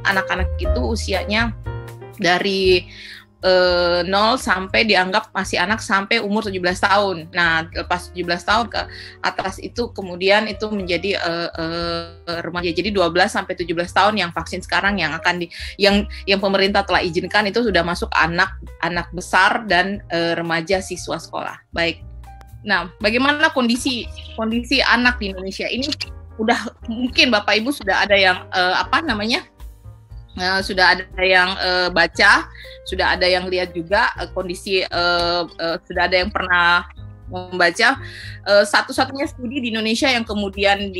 Anak-anak itu usianya dari 0 sampai dianggap masih anak sampai umur 17 tahun. Nah, lepas 17 tahun ke atas itu kemudian itu menjadi remaja. Jadi 12 sampai 17 tahun yang vaksin sekarang yang akan yang pemerintah telah izinkan itu sudah masuk anak besar dan remaja siswa sekolah. Baik. Nah, bagaimana kondisi anak di Indonesia ini? Udah mungkin Bapak Ibu sudah ada yang sudah ada yang baca, sudah ada yang lihat juga kondisi, sudah ada yang pernah membaca satu-satunya studi di Indonesia yang kemudian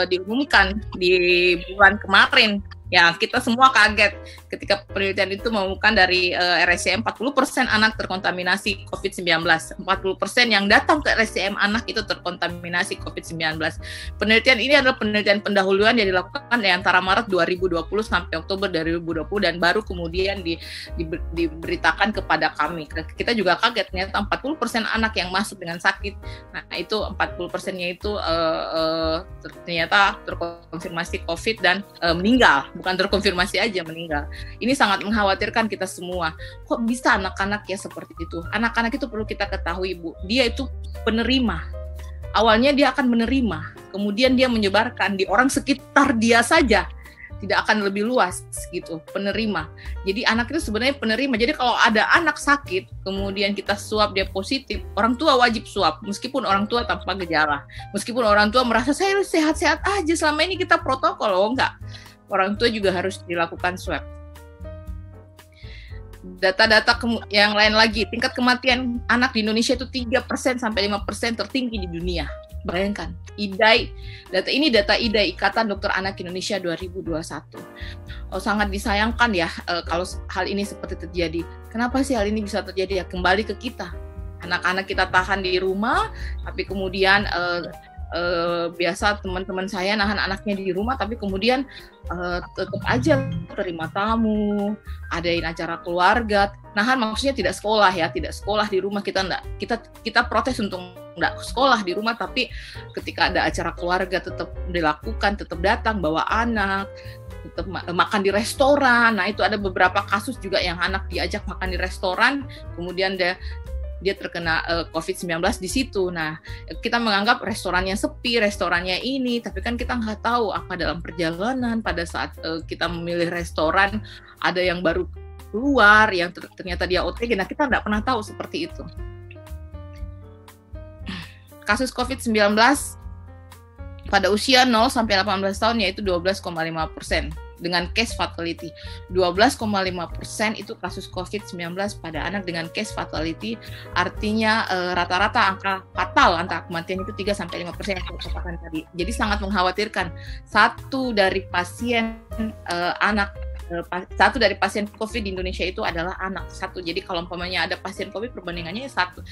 diumumkan di bulan kemarin. Ya, kita semua kaget ketika penelitian itu mengumumkan dari RSCM 40% anak terkontaminasi COVID-19. 40% yang datang ke RSCM anak itu terkontaminasi COVID-19. Penelitian ini adalah penelitian pendahuluan yang dilakukan di antara Maret 2020 sampai Oktober 2020 dan baru kemudian diberitakan kepada kami. Kita juga kaget ternyata 40% anak yang masuk dengan sakit. Nah, itu 40%-nya itu ternyata terkonfirmasi COVID dan meninggal. Bukan terkonfirmasi aja, meninggal. Ini sangat mengkhawatirkan kita semua. Kok bisa anak-anak ya seperti itu? Anak-anak itu perlu kita ketahui, Bu. Dia itu penerima. Awalnya dia akan menerima. Kemudian dia menyebarkan di orang sekitar dia saja. Tidak akan lebih luas gitu, penerima. Jadi anak itu sebenarnya penerima. Jadi kalau ada anak sakit, kemudian kita swab dia positif, orang tua wajib swab. Meskipun orang tua tanpa gejala. Meskipun orang tua merasa saya sehat-sehat aja, selama ini kita protokol. Oh enggak. Orang tua juga harus dilakukan swab. Data-data yang lain lagi, tingkat kematian anak di Indonesia itu 3% sampai 5% tertinggi di dunia. Bayangkan, data IDAI, Ikatan Dokter Anak Indonesia 2021. Oh, sangat disayangkan ya kalau hal ini seperti terjadi. Kenapa sih hal ini bisa terjadi? Ya kembali ke kita. Anak-anak kita tahan di rumah, tapi kemudian biasa teman-teman saya nahan anaknya di rumah, tapi kemudian tetap aja terima tamu, adain acara keluarga. Nahan maksudnya tidak sekolah ya, tidak sekolah di rumah, kita protes untuk nggak sekolah di rumah, tapi ketika ada acara keluarga tetap dilakukan, tetap datang bawa anak, tetap makan di restoran. Nah itu ada beberapa kasus juga yang anak diajak makan di restoran, kemudian dia terkena COVID-19 di situ. Nah, kita menganggap restorannya sepi, restorannya ini, tapi kan kita nggak tahu apa dalam perjalanan pada saat kita memilih restoran, ada yang baru keluar, yang ternyata dia OTG. Nah, kita nggak pernah tahu seperti itu. Kasus COVID-19 pada usia 0 sampai 18 tahun yaitu 12,5%. Dengan case fatality 12,5% itu kasus COVID-19 pada anak dengan case fatality, artinya rata-rata angka fatal, angka kematian itu 3-5% yang saya katakan tadi. Jadi sangat mengkhawatirkan. Satu dari pasien pasien COVID di Indonesia itu adalah anak satu. Jadi kalau umpamanya ada pasien COVID perbandingannya satu,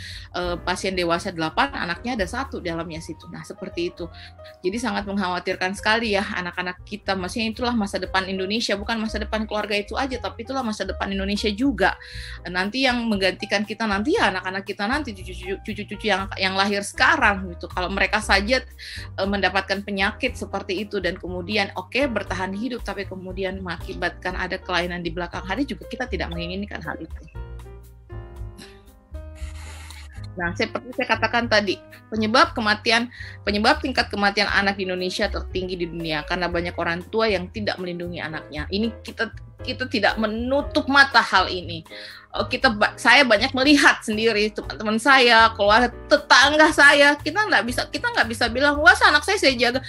pasien dewasa 8, anaknya ada 1 dalamnya situ. Nah seperti itu. Jadi sangat mengkhawatirkan sekali ya anak-anak kita. Maksudnya itulah masa depan Indonesia, bukan masa depan keluarga itu aja, tapi itulah masa depan Indonesia juga. Nanti yang menggantikan kita nanti ya anak-anak kita nanti, cucu-cucu yang lahir sekarang gitu. Kalau mereka saja mendapatkan penyakit seperti itu dan kemudian bertahan hidup, tapi kemudian mengakibatkan ada kelainan di belakang hari, juga kita tidak menginginkan hal itu. Nah, seperti saya katakan tadi, penyebab tingkat kematian anak di Indonesia tertinggi di dunia karena banyak orang tua yang tidak melindungi anaknya. Ini kita tidak menutup mata hal ini. Saya banyak melihat sendiri teman-teman saya, keluarga, tetangga saya. Kita nggak bisa bilang wah anak saya jaga.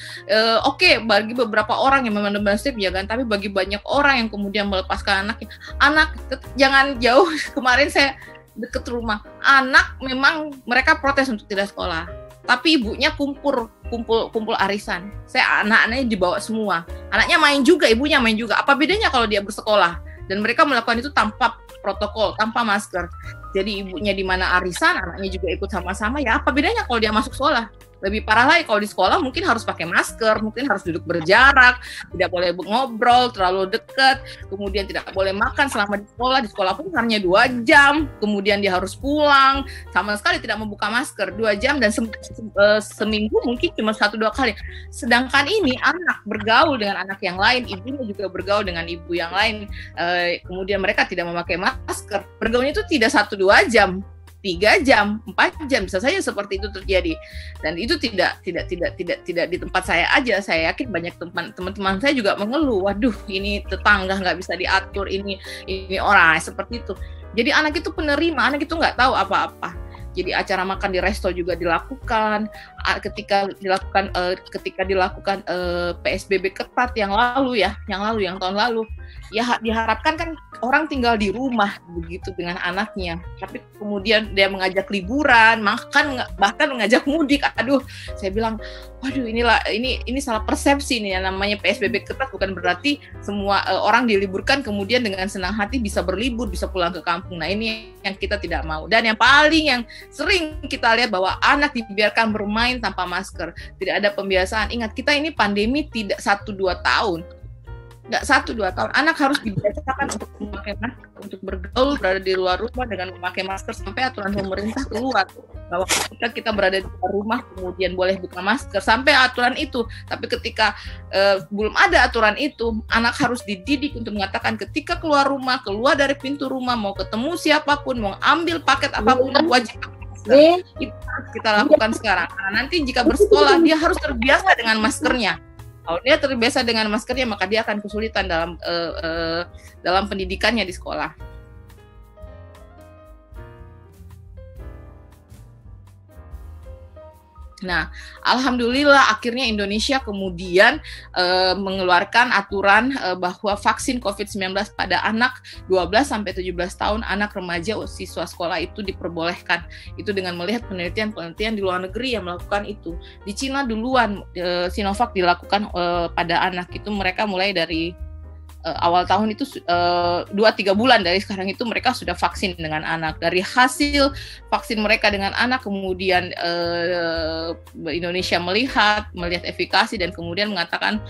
Bagi beberapa orang yang memang benar-benar jagaan, tapi bagi banyak orang yang kemudian melepaskan anak jangan jauh. Kemarin saya deket rumah, anak memang mereka protes untuk tidak sekolah, tapi ibunya kumpul arisan. Anak-anaknya dibawa semua, anaknya main juga, ibunya main juga. Apa bedanya kalau dia bersekolah? Dan mereka melakukan itu tanpa protokol, tanpa masker. Jadi ibunya di mana arisan, anaknya juga ikut sama-sama. Ya apa bedanya kalau dia masuk sekolah? Lebih parah lagi kalau di sekolah mungkin harus pakai masker, mungkin harus duduk berjarak, tidak boleh ngobrol terlalu dekat, kemudian tidak boleh makan selama di sekolah pun hanya 2 jam, kemudian dia harus pulang, sama sekali tidak membuka masker 2 jam dan seminggu mungkin cuma 1-2 kali. Sedangkan ini anak bergaul dengan anak yang lain, ibunya juga bergaul dengan ibu yang lain, kemudian mereka tidak memakai masker, bergaulnya itu tidak 1-2 jam, 3 jam, 4 jam, bisa saja seperti itu terjadi. Dan itu tidak di tempat saya aja. Saya yakin banyak teman-teman saya juga mengeluh, waduh ini tetangga nggak bisa diatur, ini orang seperti itu. Jadi anak itu penerima, anak itu nggak tahu apa-apa. Jadi acara makan di resto juga dilakukan. Ketika dilakukan PSBB ketat yang tahun lalu, ya diharapkan kan orang tinggal di rumah begitu dengan anaknya. Tapi kemudian dia mengajak liburan, bahkan mengajak mudik. Aduh, saya bilang, waduh ini salah persepsi nih. Yang namanya PSBB ketat bukan berarti semua orang diliburkan kemudian dengan senang hati bisa berlibur, bisa pulang ke kampung. Nah ini yang kita tidak mau. Dan yang sering kita lihat bahwa anak dibiarkan bermain tanpa masker, tidak ada pembiasaan. Ingat, kita ini pandemi tidak 1-2 tahun. Nggak 1-2 tahun, anak harus dibiasakan untuk memakai masker, untuk bergaul berada di luar rumah dengan memakai masker sampai aturan pemerintah keluar bahwa ketika kita berada di luar rumah kemudian boleh buka masker sampai aturan itu. Tapi ketika belum ada aturan itu, anak harus dididik untuk mengatakan ketika keluar rumah, keluar dari pintu rumah, mau ketemu siapapun, mau ambil paket apapun, wajib pakai masker. Itu harus kita lakukan sekarang. Karena nanti jika bersekolah dia harus terbiasa dengan maskernya. Kalau dia terbiasa dengan maskernya, maka dia akan kesulitan dalam pendidikannya di sekolah. Nah, alhamdulillah akhirnya Indonesia kemudian mengeluarkan aturan bahwa vaksin COVID-19 pada anak 12-17 tahun, anak remaja siswa sekolah itu diperbolehkan. Itu dengan melihat penelitian-penelitian di luar negeri yang melakukan itu. Di Cina duluan Sinovac dilakukan pada anak, itu mereka mulai dari awal tahun itu 2-3 bulan dari sekarang itu mereka sudah vaksin dengan anak. Dari hasil vaksin mereka dengan anak kemudian Indonesia melihat efikasi dan kemudian mengatakan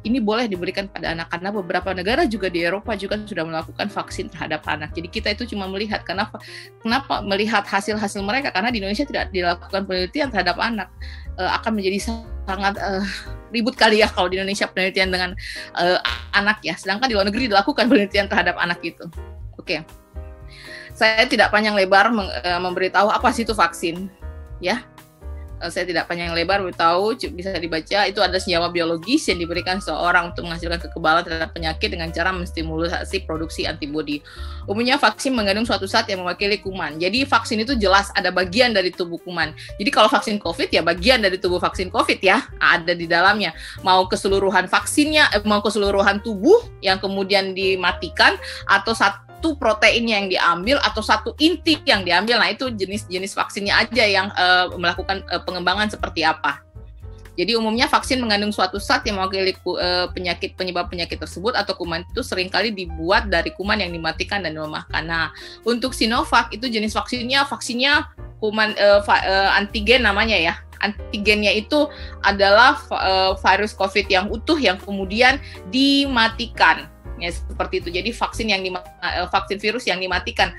ini boleh diberikan pada anak, karena beberapa negara juga di Eropa juga sudah melakukan vaksin terhadap anak. Jadi kita itu cuma melihat kenapa melihat hasil-hasil mereka, karena di Indonesia tidak dilakukan penelitian terhadap anak. Akan menjadi sangat ribut kali ya kalau di Indonesia penelitian dengan anak ya, sedangkan di luar negeri dilakukan penelitian terhadap anak itu. Oke. Saya tidak panjang lebar memberitahu apa sih itu vaksin ya. Saya tidak panjang lebar beritahu, bisa dibaca, itu ada senyawa biologis yang diberikan seseorang untuk menghasilkan kekebalan terhadap penyakit dengan cara menstimulasi produksi antibodi. Umumnya vaksin mengandung suatu zat yang mewakili kuman. Jadi vaksin itu jelas ada bagian dari tubuh kuman. Jadi kalau vaksin COVID ya bagian dari tubuh vaksin COVID ya, ada di dalamnya. Mau keseluruhan vaksinnya, mau keseluruhan tubuh yang kemudian dimatikan, atau satu proteinnya yang diambil atau satu inti yang diambil. Nah itu jenis-jenis vaksinnya aja yang melakukan pengembangan seperti apa. Jadi umumnya vaksin mengandung suatu zat yang mewakili penyebab penyakit tersebut atau kuman itu seringkali dibuat dari kuman yang dimatikan dan dilemahkan. Nah untuk Sinovac itu jenis vaksinnya kuman antigen namanya ya. Antigennya itu adalah virus COVID yang utuh yang kemudian dimatikan. Ya, seperti itu. Jadi vaksin virus yang dimatikan.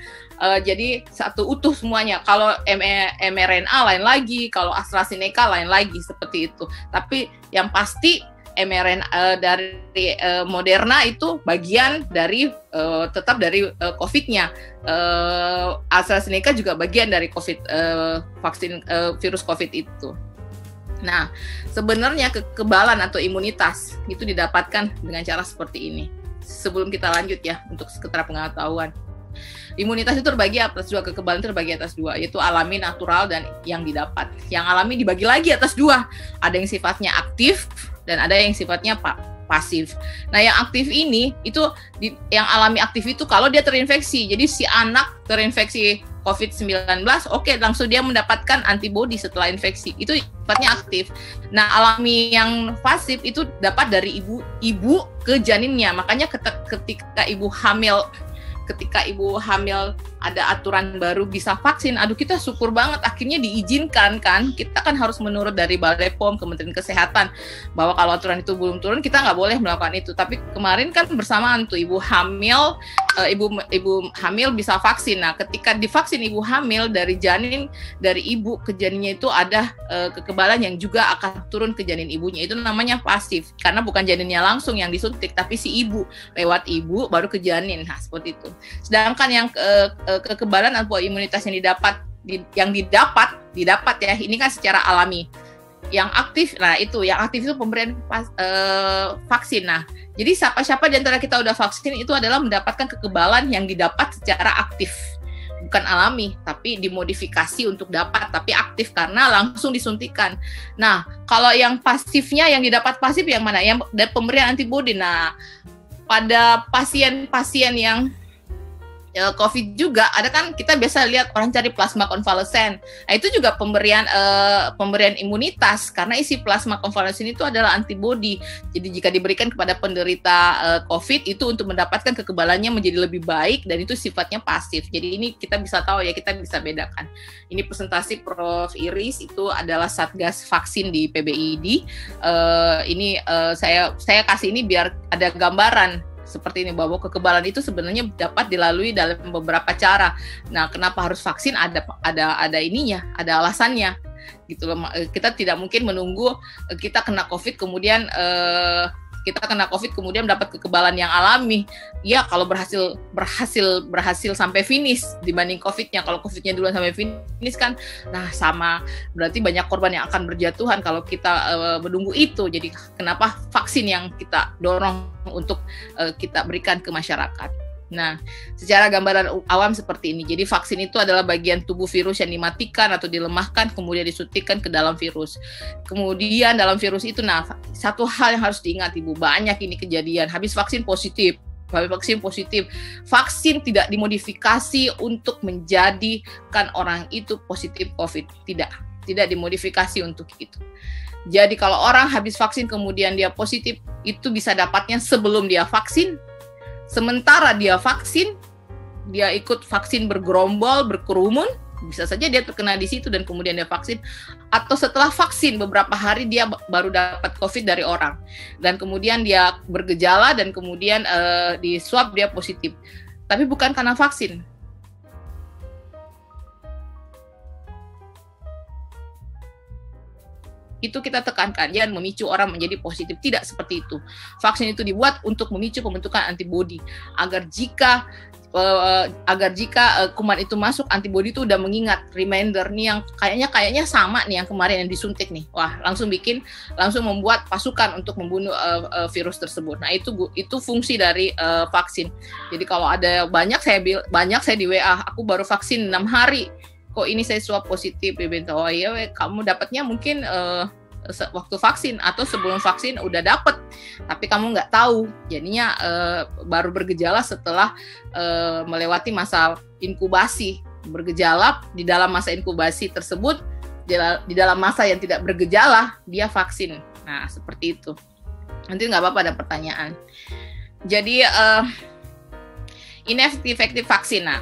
Jadi satu utuh semuanya. Kalau mRNA lain lagi, kalau AstraZeneca lain lagi, seperti itu. Tapi yang pasti mRNA dari Moderna itu bagian dari tetap dari COVID-nya. AstraZeneca juga bagian dari vaksin virus COVID itu. Nah, sebenarnya kekebalan atau imunitas itu didapatkan dengan cara seperti ini. Sebelum kita lanjut ya, untuk sekedar pengetahuan. Imunitas itu terbagi atas 2, kekebalan terbagi atas 2, yaitu alami, natural, dan yang didapat. Yang alami dibagi lagi atas 2. Ada yang sifatnya aktif, dan ada yang sifatnya pasif. Nah, yang aktif ini, yang alami aktif itu kalau dia terinfeksi. Jadi si anak terinfeksi COVID-19, oke, langsung dia mendapatkan antibodi setelah infeksi. Itu sifatnya aktif. Nah, alami yang pasif itu dapat dari ibu ke janinnya. Makanya ketika ibu hamil ketika ibu hamil ada aturan baru bisa vaksin, aduh kita syukur banget akhirnya diizinkan kan. Kita kan harus menurut dari Balai POM, Kementerian Kesehatan, bahwa kalau aturan itu belum turun kita nggak boleh melakukan itu. Tapi kemarin kan bersamaan tuh ibu hamil bisa vaksin. Nah ketika divaksin ibu hamil, dari janin, dari ibu ke janinnya itu ada kekebalan yang juga akan turun ke janin ibunya. Itu namanya pasif, karena bukan janinnya langsung yang disuntik, tapi si ibu, lewat ibu baru ke janin. Nah seperti itu. Sedangkan yang kekebalan atau imunitas yang didapat ya, ini kan secara alami. Yang aktif, nah itu yang aktif itu pemberian vaksin. Nah jadi siapa-siapa di antara kita udah vaksin itu adalah mendapatkan kekebalan yang didapat secara aktif, bukan alami, tapi dimodifikasi untuk dapat, tapi aktif karena langsung disuntikan. Nah kalau yang pasifnya, yang didapat pasif yang mana? Yang dari pemberian antibodi. Nah pada pasien-pasien yang COVID juga ada kan, kita biasa lihat orang cari plasma konvalesen. Nah itu juga pemberian imunitas, karena isi plasma konvalesen itu adalah antibodi. Jadi jika diberikan kepada penderita COVID itu untuk mendapatkan kekebalannya menjadi lebih baik, dan itu sifatnya pasif. Jadi ini kita bisa tahu ya, kita bisa bedakan. Ini presentasi Prof. Iris, itu adalah Satgas Vaksin di PBID. Saya kasih ini biar ada gambaran seperti ini, bahwa kekebalan itu sebenarnya dapat dilalui dalam beberapa cara. Nah, kenapa harus vaksin? Ada ininya, ada alasannya, gitu loh. Kita tidak mungkin menunggu kita kena COVID kemudian mendapat kekebalan yang alami. Ya, kalau berhasil sampai finish dibanding COVID-nya. Kalau COVID-nya duluan sampai finish kan, nah sama, berarti banyak korban yang akan berjatuhan kalau kita menunggu itu. Jadi kenapa vaksin yang kita dorong untuk kita berikan ke masyarakat. Nah, secara gambaran awam seperti ini. Jadi vaksin itu adalah bagian tubuh virus yang dimatikan atau dilemahkan, kemudian disuntikkan ke dalam virus. Kemudian dalam virus itu, nah satu hal yang harus diingat Ibu, banyak ini kejadian, habis vaksin positif. Vaksin tidak dimodifikasi untuk menjadikan orang itu positif COVID. Tidak dimodifikasi untuk itu. Jadi kalau orang habis vaksin kemudian dia positif, itu bisa dapatnya sebelum dia vaksin. Sementara dia vaksin, dia ikut vaksin bergerombol, berkerumun, bisa saja dia terkena di situ dan kemudian dia vaksin. Atau setelah vaksin beberapa hari dia baru dapat COVID dari orang. Dan kemudian dia bergejala dan kemudian di swab dia positif. Tapi bukan karena vaksin. Itu kita tekankan, jangan memicu orang menjadi positif, tidak seperti itu. Vaksin itu dibuat untuk memicu pembentukan antibodi, agar jika kuman itu masuk, antibodi itu udah mengingat, reminder nih yang kayaknya sama nih yang kemarin yang disuntik nih, wah langsung membuat pasukan untuk membunuh virus tersebut. Nah itu fungsi dari vaksin. Jadi kalau ada banyak saya di WA, aku baru vaksin 6 hari. Kok ini saya swab positif, oh iya, kamu dapatnya mungkin waktu vaksin atau sebelum vaksin udah dapet, tapi kamu nggak tahu, jadinya baru bergejala setelah melewati masa inkubasi. Bergejala di dalam masa inkubasi tersebut, di dalam masa yang tidak bergejala dia vaksin. Nah seperti itu. Nanti nggak apa-apa ada pertanyaan. Jadi ini efektif vaksin. Nah,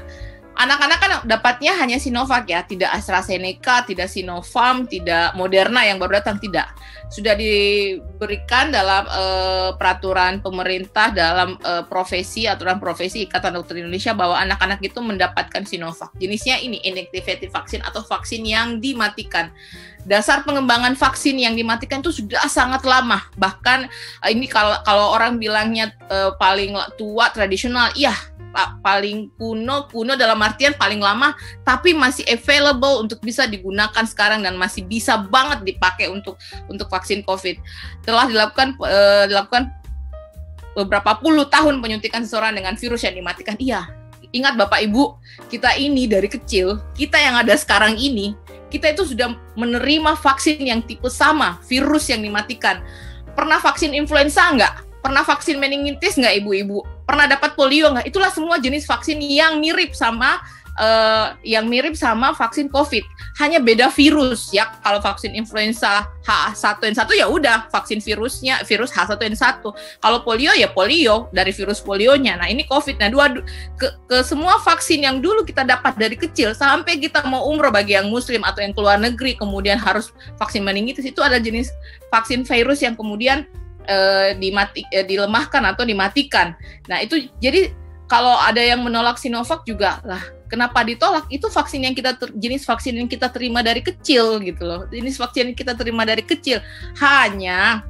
anak-anak kan dapatnya hanya Sinovac ya, tidak AstraZeneca, tidak Sinopharm, tidak Moderna yang baru datang, tidak. Sudah diberikan dalam peraturan pemerintah dalam aturan profesi Ikatan Dokter Indonesia bahwa anak-anak itu mendapatkan Sinovac. Jenisnya ini inactivated vaksin atau vaksin yang dimatikan. Dasar pengembangan vaksin yang dimatikan itu sudah sangat lama. Bahkan ini kalau orang bilangnya paling tua tradisional, iya. Paling kuno dalam artian paling lama, tapi masih available untuk bisa digunakan sekarang dan masih bisa banget dipakai untuk vaksin COVID. Telah dilakukan beberapa puluh tahun penyuntikan seseorang dengan virus yang dimatikan. Iya, ingat Bapak Ibu, kita ini dari kecil, kita yang ada sekarang ini, kita itu sudah menerima vaksin yang tipe sama, virus yang dimatikan. Pernah vaksin influenza nggak? Pernah vaksin meningitis nggak ibu-ibu? Pernah dapat polio nggak? Itulah semua jenis vaksin yang mirip sama yang mirip sama vaksin COVID, hanya beda virus ya. Kalau vaksin influenza H1N1 ya udah vaksin virusnya virus H1N1. Kalau polio ya polio dari virus polionya. Nah ini COVID. Nah ke semua vaksin yang dulu kita dapat dari kecil sampai kita mau umroh bagi yang muslim atau yang keluar negeri kemudian harus vaksin meningitis, itu ada jenis vaksin virus yang kemudian dilemahkan atau dimatikan. Nah itu jadi kalau ada yang menolak Sinovac juga lah, kenapa ditolak? Itu vaksin yang jenis vaksin yang kita terima dari kecil gitu loh. Jenis vaksin yang kita terima dari kecil. Hanya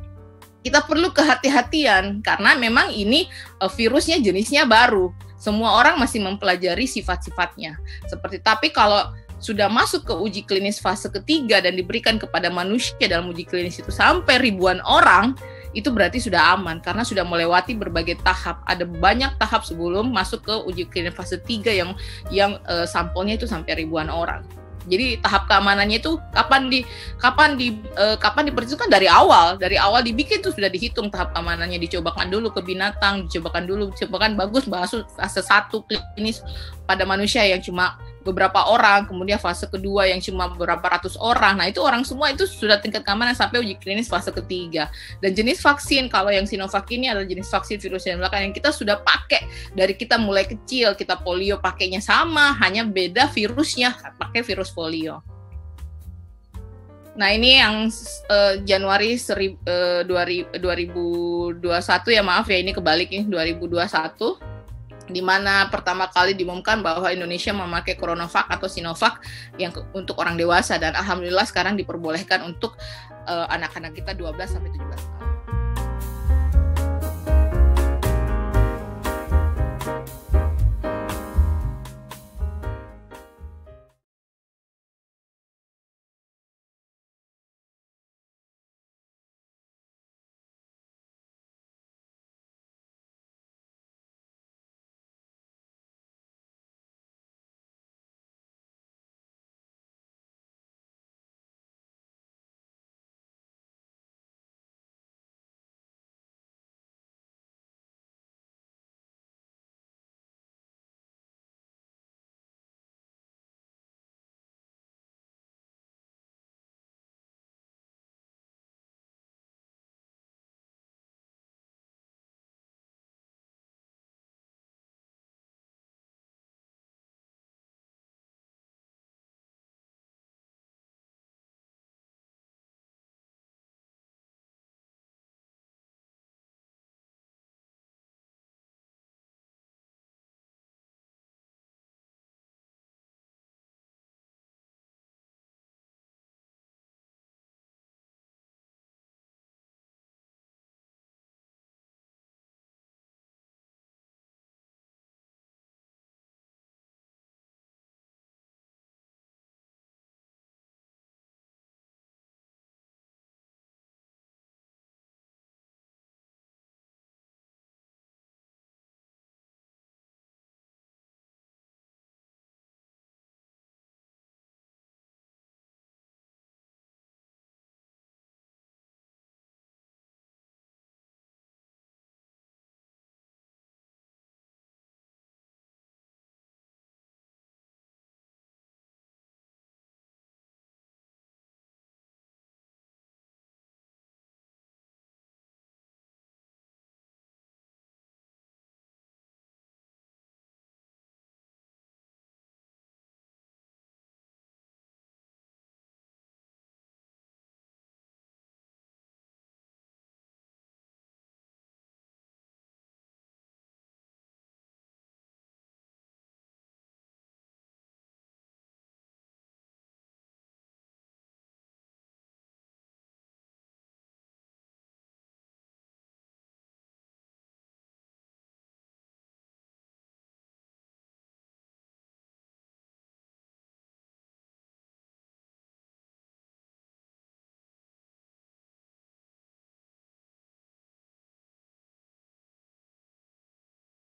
kita perlu kehati-hatian karena memang ini virusnya jenisnya baru. Semua orang masih mempelajari sifat-sifatnya. Tapi kalau sudah masuk ke uji klinis fase ketiga dan diberikan kepada manusia dalam uji klinis itu sampai ribuan orang, itu berarti sudah aman karena sudah melewati berbagai tahap. Ada banyak tahap sebelum masuk ke uji klinis fase 3 yang sampelnya itu sampai ribuan orang. Jadi tahap keamanannya itu kapan diperhitungkan dari awal dibikin itu sudah dihitung tahap keamanannya, dicobakan dulu ke binatang, dicobakan bagus fase 1 klinis pada manusia yang cuma beberapa orang, kemudian fase kedua yang cuma beberapa ratus orang. Nah itu orang semua itu sudah tingkat keamanan sampai uji klinis fase ketiga. Dan jenis vaksin, kalau yang Sinovac ini adalah jenis vaksin virus yang kita sudah pakai dari kita mulai kecil. Kita polio pakainya sama, hanya beda virusnya, pakai virus polio. Nah ini yang Januari 2021 ya, maaf ya ini kebalik nih, 2021. Di mana pertama kali diumumkan bahwa Indonesia memakai CoronaVac atau Sinovac yang untuk orang dewasa, dan alhamdulillah sekarang diperbolehkan untuk anak-anak kita 12 sampai 17 tahun.